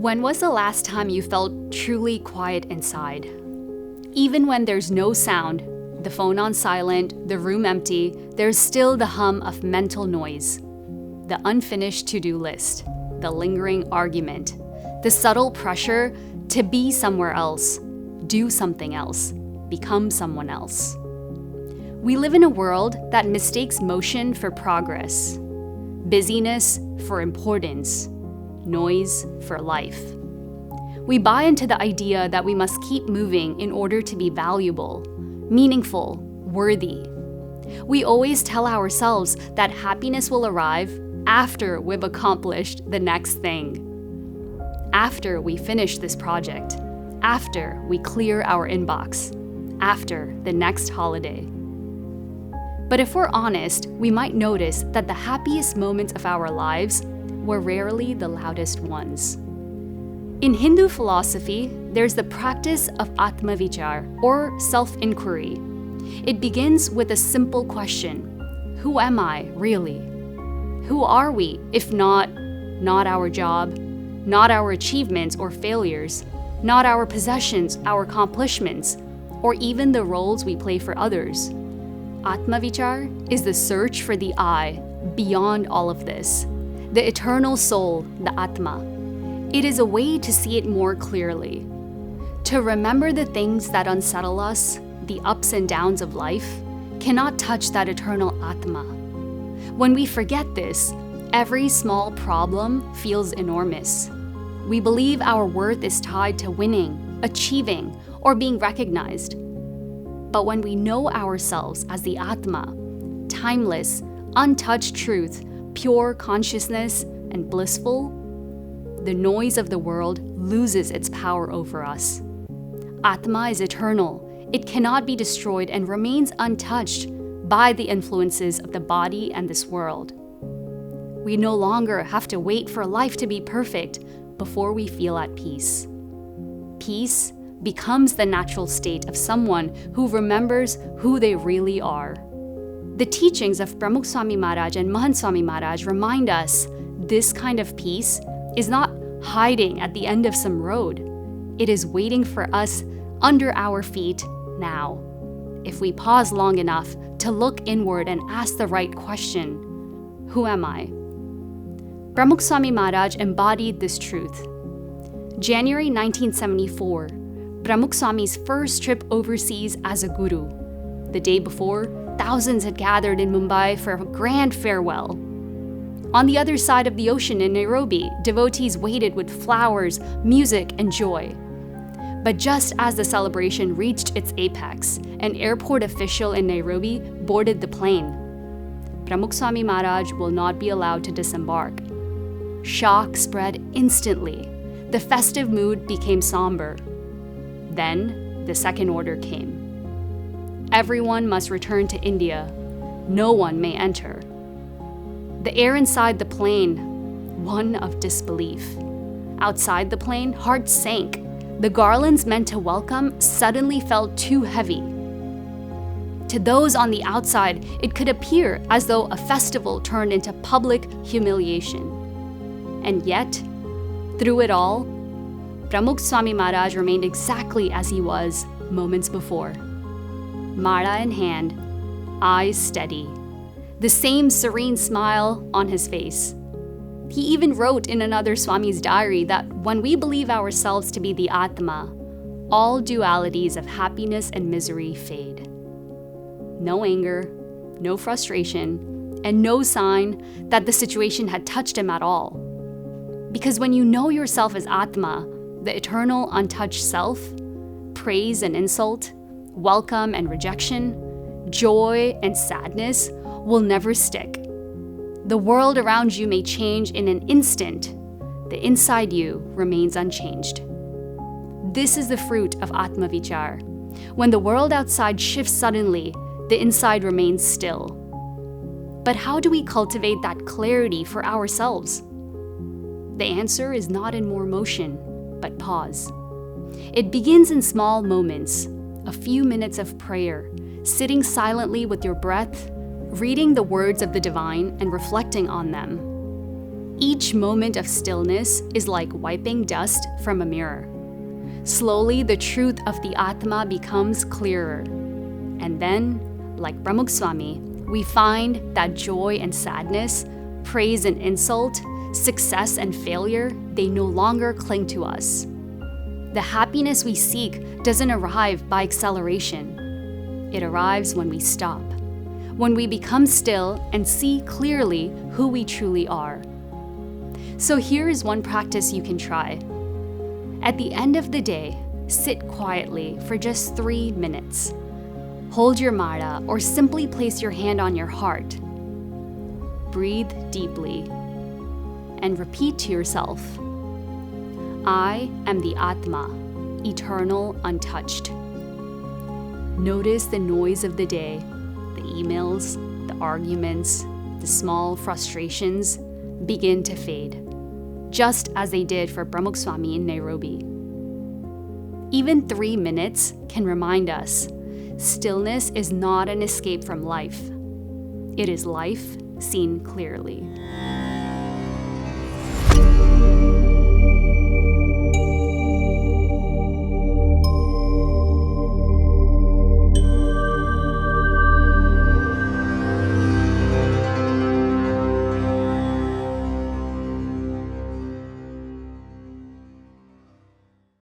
When was the last time you felt truly quiet inside? Even when there's no sound, the phone on silent, the room empty, there's still the hum of mental noise. The unfinished to-do list, the lingering argument, the subtle pressure to be somewhere else, do something else, become someone else. We live in a world that mistakes motion for progress, busyness for importance, noise for life. We buy into the idea that we must keep moving in order to be valuable, meaningful, worthy. We always tell ourselves that happiness will arrive after we've accomplished the next thing. After we finish this project, after we clear our inbox, after the next holiday. But if we're honest, we might notice that the happiest moments of our lives were rarely the loudest ones. In Hindu philosophy, there's the practice of ātmavichār, or self-inquiry. It begins with a simple question: who am I, really? Who are we, if not our job, not our achievements or failures, not our possessions, our accomplishments, or even the roles we play for others? Ātmavichār is the search for the I beyond all of this, the eternal soul, the atma. It is a way to see it more clearly, to remember the things that unsettle us, the ups and downs of life, cannot touch that eternal atma. When we forget this, every small problem feels enormous. We believe our worth is tied to winning, achieving, or being recognized. But when we know ourselves as the atma, timeless, untouched truth, pure consciousness, and blissful, the noise of the world loses its power over us. Atma is eternal. It cannot be destroyed and remains untouched by the influences of the body and this world. We no longer have to wait for life to be perfect before we feel at peace. Peace becomes the natural state of someone who remembers who they really are. The teachings of Pramukh Swami Maharaj and Mahant Swami Maharaj remind us this kind of peace is not hiding at the end of some road. It is waiting for us under our feet now. If we pause long enough to look inward and ask the right question, who am I? Pramukh Swami Maharaj embodied this truth. January 1974, Pramukh Swami's first trip overseas as a guru. The day before, thousands had gathered in Mumbai for a grand farewell. On the other side of the ocean in Nairobi, devotees waited with flowers, music, and joy. But just as the celebration reached its apex, an airport official in Nairobi boarded the plane. Pramukh Swami Maharaj will not be allowed to disembark. Shock spread instantly. The festive mood became somber. Then, the second order came. Everyone must return to India. No one may enter. The air inside the plane, one of disbelief. Outside the plane, hearts sank. The garlands meant to welcome suddenly felt too heavy. To those on the outside, it could appear as though a festival turned into public humiliation. And yet, through it all, Pramukh Swami Maharaj remained exactly as he was moments before. Mala in hand, eyes steady, the same serene smile on his face. He even wrote in another Swami's diary that when we believe ourselves to be the atma, all dualities of happiness and misery fade. No anger, no frustration, and no sign that the situation had touched him at all. Because when you know yourself as atma, the eternal untouched self, praise and insult, welcome and rejection, joy and sadness will never stick. The world around you may change in an instant. The inside you remains unchanged. This is the fruit of ātmavichār. When the world outside shifts suddenly, the inside remains still. But how do we cultivate that clarity for ourselves? The answer is not in more motion, but pause. It begins in small moments, a few minutes of prayer, sitting silently with your breath, reading the words of the divine and reflecting on them. Each Each moment of stillness is like wiping dust from a mirror. Slowly, the truth of the Atma becomes clearer. And then, like Pramukh Swami, we find that joy and sadness, praise and insult, success and failure, they no longer cling to us. The happiness we seek doesn't arrive by acceleration. It arrives when we stop, when we become still and see clearly who we truly are. So here is one practice you can try. At the end of the day, sit quietly for just 3 minutes. Hold your Mara or simply place your hand on your heart. Breathe deeply and repeat to yourself, I am the Atma, eternal, untouched. Notice the noise of the day, the emails, the arguments, the small frustrations begin to fade, just as they did for Pramukh Swami in Nairobi. Even 3 minutes can remind us, stillness is not an escape from life. It is life seen clearly.